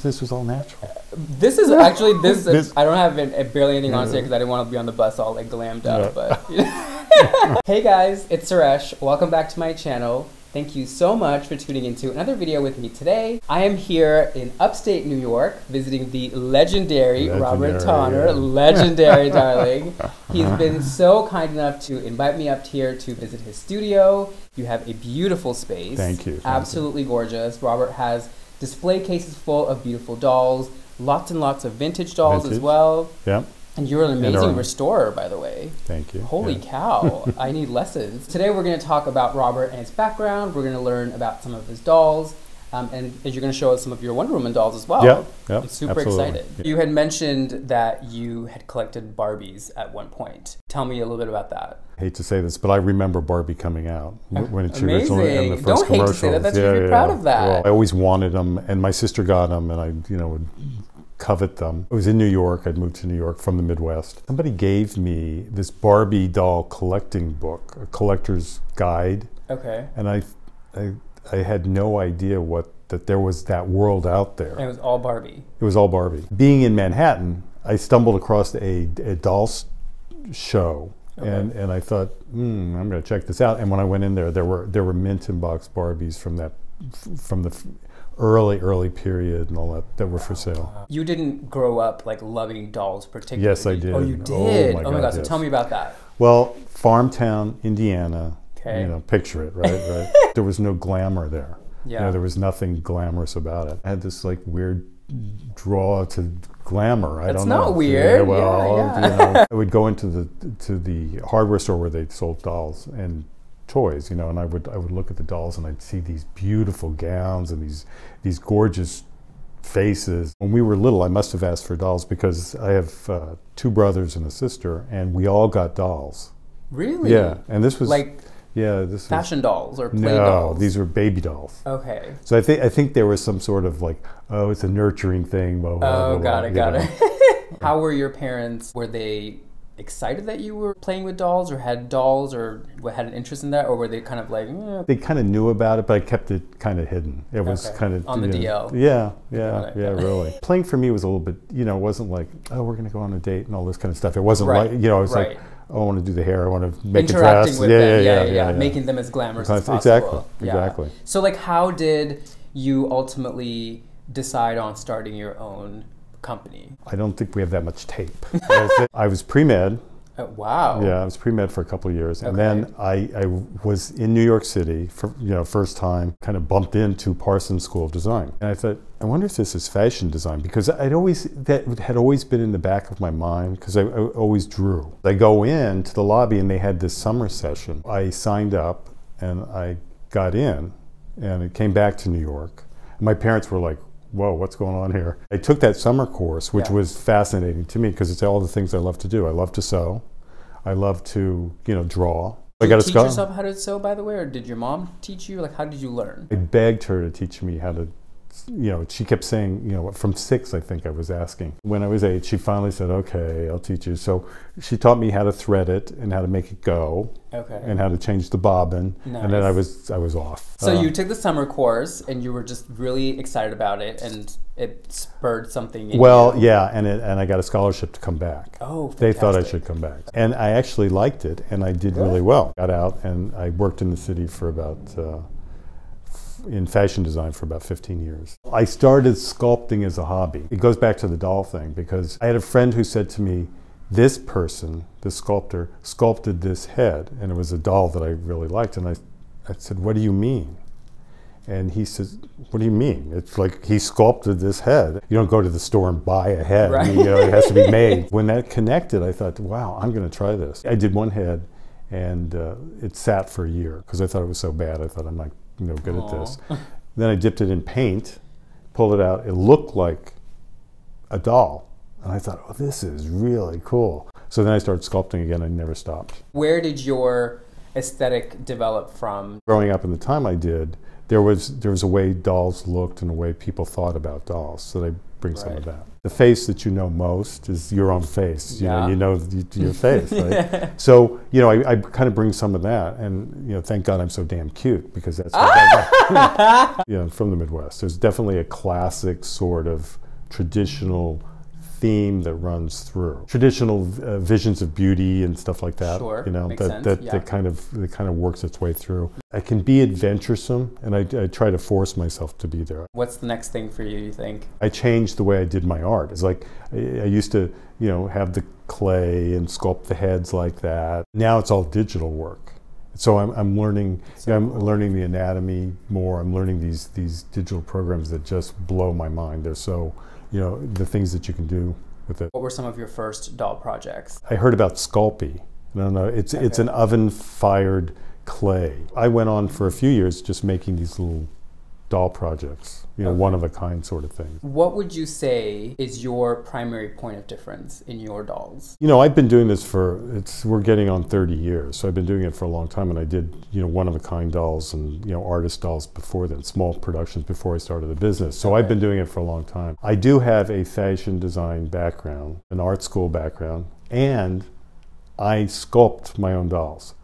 This was all natural. This is actually, I don't have barely anything on today because I didn't want to be on the bus all like glammed up. But hey guys, it's Suresh. Welcome back to my channel. Thank you so much for tuning into another video with me today. I am here in upstate New York visiting the legendary Robert Tonner. Legendary, darling. He's been so kind enough to invite me up here to visit his studio. You have a beautiful space. Thank you. Absolutely gorgeous. Robert has display cases full of beautiful dolls, lots and lots of vintage dolls as well. Yep. And you're an amazing restorer, by the way. Thank you. Holy cow, I need lessons. Today we're going to talk about Robert and his background. We're going to learn about some of his dolls. And you're going to show us some of your Wonder Woman dolls as well. Yep. I'm super excited. Yeah. You had mentioned that you had collected Barbies at one point. Tell me a little bit about that. I hate to say this, but I remember Barbie coming out when it originally in the first Don't commercials. Hate to say that. That's really proud of that. Well, I always wanted them, and my sister got them, and I, would covet them. I was in New York. I'd moved to New York from the Midwest. Somebody gave me this Barbie doll collecting book, a collector's guide. Okay. And I had no idea that there was that world out there. And it was all Barbie. It was all Barbie. Being in Manhattan, I stumbled across a doll show. Okay. And I thought, I'm going to check this out. And when I went in there, there were mint in box Barbies from the early period and all that were for sale. You didn't grow up like loving dolls particularly. Yes, I did. Oh, you did? Oh my God, so tell me about that. Well, Farmtown, Indiana. Okay. Picture it, right? There was no glamour there. Yeah. There was nothing glamorous about it. I had this like weird draw to glamour. I don't know. It's not weird. Yeah, well, I would go into the hardware store where they sold dolls and toys, and I would look at the dolls and I'd see these beautiful gowns and these gorgeous faces. When we were little, I must have asked for dolls because I have 2 brothers and a sister, and we all got dolls. Really? Yeah, and this was like. Yeah, this fashion dolls or play dolls? No, these were baby dolls. Okay. So I think there was some sort of like, oh, it's a nurturing thing. Blah, blah, got it. How were your parents? Were they excited that you were playing with dolls or had dolls or had an interest in that, or were they kind of like? They kind of knew about it, but I kept it kind of hidden. It was kind of on the DL. Yeah, really. Playing for me was a little bit, it wasn't like, oh, we're going to go on a date and all this kind of stuff. It wasn't like, I was like, oh, I want to do the hair. I want to make a dress. With them. Yeah. Making them as glamorous as possible. Exactly. So, like, how did you ultimately decide on starting your own company? I don't think we have that much tape. I was pre-med. Wow. Yeah, I was pre-med for a couple of years, and then I was in New York City for first time. Kind of bumped into Parsons School of Design, and I thought, I wonder if this is fashion design, because that had always been in the back of my mind because I always drew. I go into the lobby and they had this summer session. I signed up and I got in, and it came back to New York. And my parents were like, whoa, what's going on here? I took that summer course, which was fascinating to me because it's all the things I love to do. I love to sew. I love to, draw. Did you teach yourself how to sew, by the way, or did your mom teach you? Like, how did you learn? I begged her to teach me how to, she kept saying, from 6, I think I was asking. When I was 8, she finally said, okay, I'll teach you. So she taught me how to thread it and how to make it go. Okay. And how to change the bobbin. Nice. And then I was off. So you took the summer course and you were just really excited about it, and it spurred something in you. Yeah, and I got a scholarship to come back. Oh, fantastic. They thought I should come back. And I actually liked it, and I did really well. Got out and I worked in the city for about in fashion design for about 15 years. I started sculpting as a hobby. It goes back to the doll thing, because I had a friend who said to me, this person, this sculptor, sculpted this head, and it was a doll that I really liked. And I said, what do you mean? And he says, what do you mean? It's like he sculpted this head. You don't go to the store and buy a head. Right. It has to be made. When that connected, I thought, wow, I'm going to try this. I did one head, and it sat for a year because I thought it was so bad. I thought I'm not good at this. Then I dipped it in paint, pulled it out. It looked like a doll. And I thought, oh, this is really cool. So then I started sculpting again and never stopped. Where did your aesthetic develop from? Growing up in the time I did, there was a way dolls looked and a way people thought about dolls. So they bring some of that. The face that you know most is your own face. You know your face, right? So, you know, I kind of bring some of that, and, you know, thank God I'm so damn cute, because that's what you know, from the Midwest. There's definitely a classic sort of traditional theme that runs through traditional visions of beauty and stuff like that. Sure, you know, makes sense. that kind of works its way through. I can be adventuresome, and I try to force myself to be there. What's the next thing for you, you think? I changed the way I did my art. It's like I used to, you know, have the clay and sculpt the heads like that. Now it's all digital work. So I'm learning. I'm learning the anatomy more. I'm learning these digital programs that just blow my mind. They're so, you know, the things that you can do with it. What were some of your first doll projects? I heard about Sculpey. No, it's an oven-fired clay. I went on for a few years just making these little doll projects, you know, one-of-a-kind sort of things. What would you say is your primary point of difference in your dolls? You know, I've been doing this we're getting on 30 years, so I've been doing it for a long time, and I did, you know, one-of-a-kind dolls and, you know, artist dolls before then, small productions before I started the business. So I've been doing it for a long time. I do have a fashion design background, an art school background, and I sculpt my own dolls.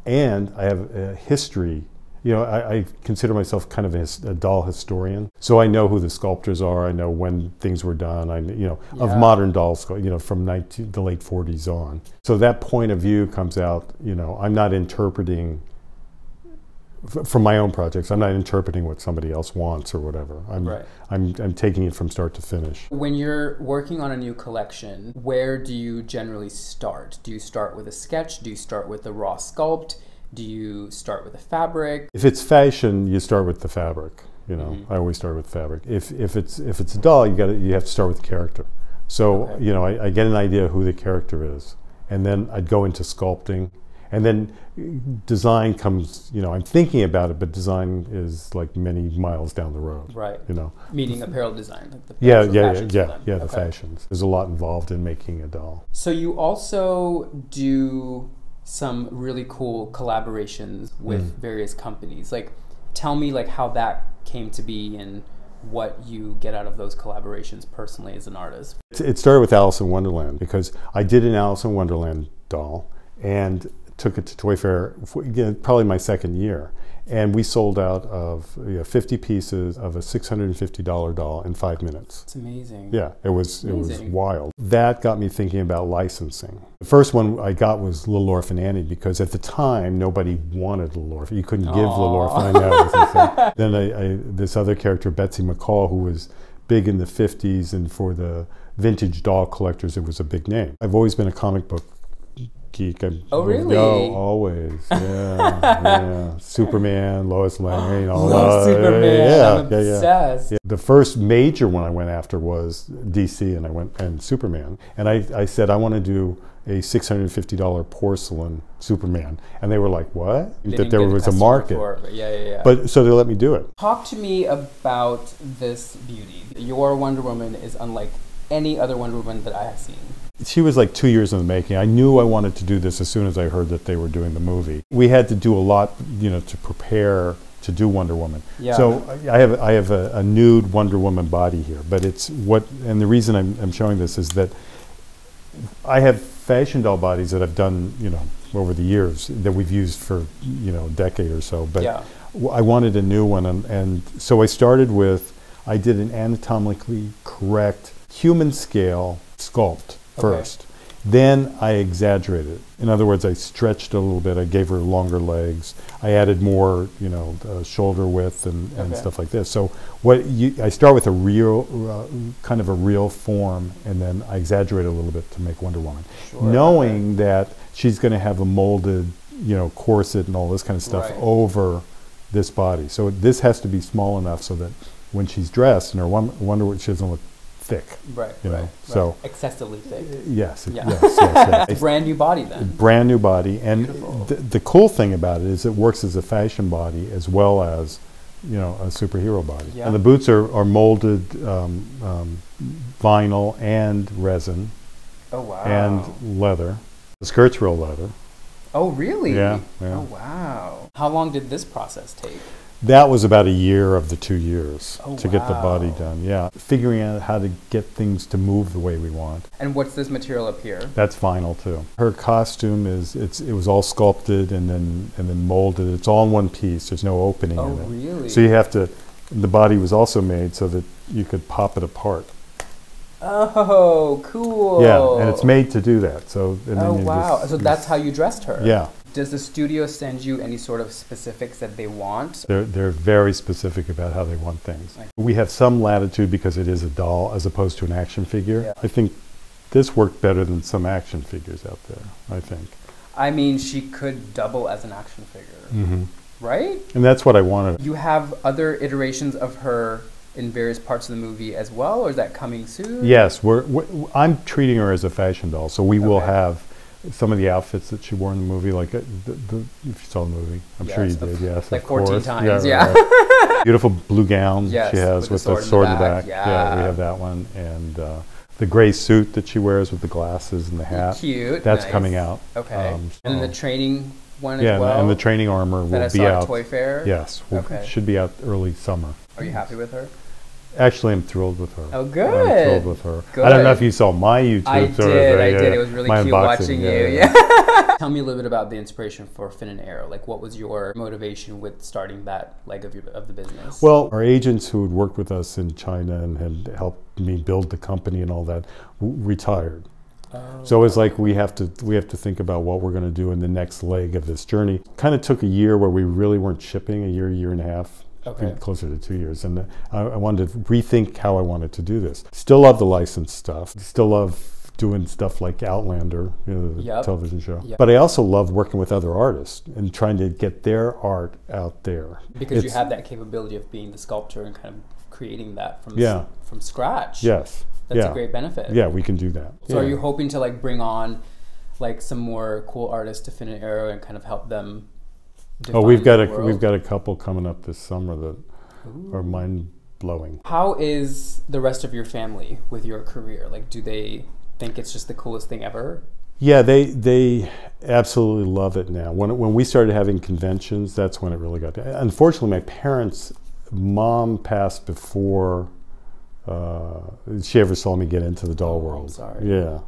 And I have a history. You know, I consider myself kind of a doll historian. So I know who the sculptors are. I know when things were done. Of modern dolls, you know, from the late 40s on. So that point of view comes out. You know, I'm not interpreting from my own projects. I'm not interpreting what somebody else wants or whatever. I'm taking it from start to finish. When you're working on a new collection, where do you generally start? Do you start with a sketch? Do you start with a raw sculpt? Do you start with a fabric? If it's fashion, you start with the fabric. You know, I always start with fabric. If it's a doll, you have to start with the character. So you know, I get an idea of who the character is, and then I'd go into sculpting, and then design comes. You know, I'm thinking about it, but design is like many miles down the road. Right. You know, meaning apparel design. Like the the fashions. There's a lot involved in making a doll. So you also do some really cool collaborations with various companies. Like, tell me like how that came to be and what you get out of those collaborations personally as an artist. It started with Alice in Wonderland, because I did an Alice in Wonderland doll and took it to Toy Fair, probably my second year. And we sold out of 50 pieces of a $650 doll in 5 minutes. It's amazing. Yeah, it was wild. That got me thinking about licensing. The first one I got was Little Orphan Annie, because at the time nobody wanted Little Orphan. You couldn't give Little Orphan. I know. Then this other character, Betsy Mccaughey, who was big in the 50s, and for the vintage doll collectors, it was a big name. I've always been a comic book geek. Oh, really? No, always. Yeah. Superman, Lois Lane, all love that. Superman. I'm obsessed. Yeah. The first major one I went after was DC, and Superman. And I said, I want to do a $650 porcelain Superman. And they were like, what? That there was a market. But so they let me do it. Talk to me about this beauty. Your Wonder Woman is unlike any other Wonder Woman that I have seen. She was like 2 years in the making. I knew I wanted to do this as soon as I heard that they were doing the movie. We had to do a lot, you know, to prepare to do Wonder Woman. Yeah. So I have a nude Wonder Woman body here, but and the reason I'm showing this is that I have fashion doll bodies that I've done, you know, over the years that we've used for, you know, a decade or so. But I wanted a new one, and so I did an anatomically correct human scale sculpt first. Then I exaggerated it. In other words, I stretched a little bit. I gave her longer legs. I added more, you know, shoulder width and stuff like this. So I start with a real, kind of a real form, and then I exaggerate a little bit to make Wonder Woman, knowing that she's going to have a molded, you know, corset and all this kind of stuff over this body. So this has to be small enough so that when she's dressed in her Wonder Woman, she doesn't look thick, you know. So excessively thick. Yes. It's a brand new body then. Brand new body, and the cool thing about it is it works as a fashion body as well as, you know, a superhero body. Yeah. And the boots are molded vinyl and resin. Oh wow. And leather. The skirt's real leather. Oh really? Yeah. Oh wow. How long did this process take? That was about a year of the 2 years to get the wow. body done. Yeah, figuring out how to get things to move the way we want. And what's this material up here? That's vinyl too. Her costume it was all sculpted and then molded. It's all in one piece. There's no opening in it. Oh, really? So you have to. The body was also made so that you could pop it apart. Oh, cool. Yeah, and it's made to do that. So. And Oh, then wow. So that's how you dressed her? Yeah. Does the studio send you any sort of specifics that they want? They're very specific about how they want things. We have some latitude because it is a doll as opposed to an action figure. Yeah. I think this worked better than some action figures out there, I think. I mean, she could double as an action figure, Mm-hmm. right? And that's what I wanted. You have other iterations of her in various parts of the movie as well, or is that coming soon? Yes, I'm treating her as a fashion doll, so we will Okay. have some of the outfits that she wore in the movie, like if you saw the movie, I'm sure you did, yes. Like of 14 course. times, Yeah. yeah. Right. Beautiful blue gown Yes, she has with the sword in the back. Yeah. We have that one. And the gray suit that she wears with the glasses and the hat. Cute. That's nice. coming out. Okay. And then the training one yeah, as well? and the training armor that I will be saw at out. Toy Fair? Yes, Okay. should be out early summer. Are you happy with her? Actually, I'm thrilled with her. Oh, good. I'm thrilled with her. Good. I don't know if you saw my YouTube. I did. It was really my cute unboxing, watching you. Yeah. Tell me a little bit about the inspiration for Fin and Arrow. Like, what was your motivation with starting that leg of the business? Well, our agents who had worked with us in China and had helped me build the company and all that retired. Oh. So it's like we have to think about what we're going to do in the next leg of this journey. Kind of took a year where we really weren't shipping, a year and a half. Okay. Closer to 2 years, and I wanted to rethink how I wanted to do this. Still love the licensed stuff. Still love doing stuff like Outlander, the television show. Yep. But I also love working with other artists and trying to get their art out there. Because you have that capability of being the sculptor and kind of creating that from scratch. Yes. That's a great benefit. Yeah, we can do that. So are you hoping to like bring on like some more cool artists to Fin and Arrow and kind of help them? Oh, we've got a couple coming up this summer that are mind blowing. How is the rest of your family with your career? Like, do they think it's just the coolest thing ever? Yeah, they absolutely love it now. When we started having conventions, that's when it really got. Unfortunately, my parents' mom passed before she ever saw me get into the doll world. I'm sorry. Yeah.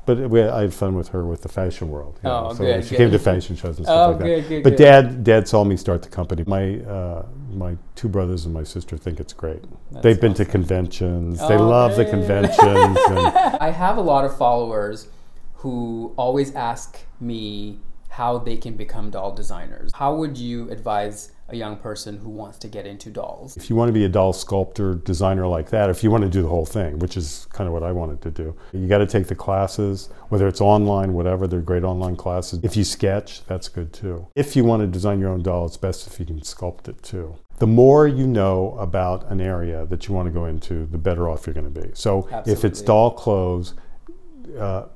But I had fun with her with the fashion world. Oh, so good. She came to fashion shows and stuff like that. Good. But Dad saw me start the company. My two brothers and my sister think it's great. They've been to conventions. They love the conventions. I have a lot of followers who always ask me how they can become doll designers. How would you advise a young person who wants to get into dolls? If you want to be a doll sculptor, designer like that, if you want to do the whole thing, which is kind of what I wanted to do, you got to take the classes, whether it's online, whatever, they're great online classes. If you sketch, that's good too. If you want to design your own doll, it's best if you can sculpt it too. The more you know about an area that you want to go into, the better off you're going to be. So if it's doll clothes,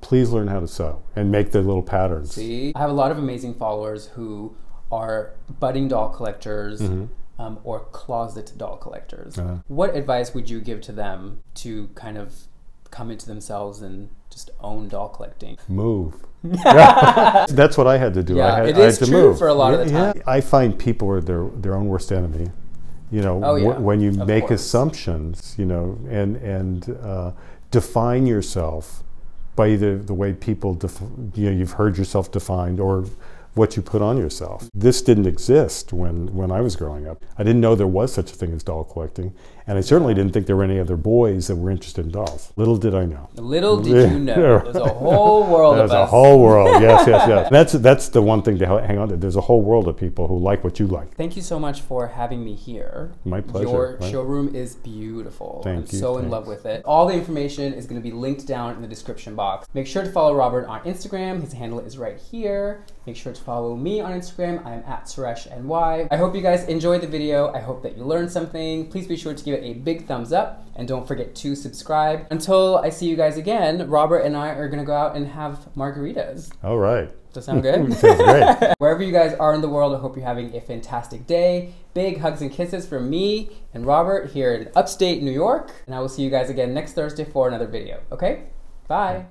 please learn how to sew and make the little patterns. See, I have a lot of amazing followers who are budding doll collectors or closet doll collectors. What advice would you give to them to kind of come into themselves and just own doll collecting? Move. That's what I had to do. Yeah, I it is had to true move. for a lot of the time. Yeah. I find people are their own worst enemy. You know, when you make assumptions, you know, and define yourself by either the way people, you've heard yourself defined or what you put on yourself. This didn't exist when I was growing up. I didn't know there was such a thing as doll collecting, and I certainly didn't think there were any other boys that were interested in dolls. Little did I know. Little did you know. There's a whole world of us. There's a whole world, yes. That's the one thing to hang on to. There's a whole world of people who like what you like. Thank you so much for having me here. My pleasure. Your showroom is beautiful. Thank you. I'm so in love with it. All the information is going to be linked down in the description box. Make sure to follow Robert on Instagram. His handle is right here. Make sure to follow me on Instagram. I am at SureshNY. I hope you guys enjoyed the video. I hope that you learned something. Please be sure to give it a big thumbs up and don't forget to subscribe. Until I see you guys again, Robert and I are gonna go out and have margaritas. All right. Does that sound good? Sounds great. Wherever you guys are in the world, I hope you're having a fantastic day. Big hugs and kisses from me and Robert here in upstate New York. And I will see you guys again next Thursday for another video. Okay? Bye.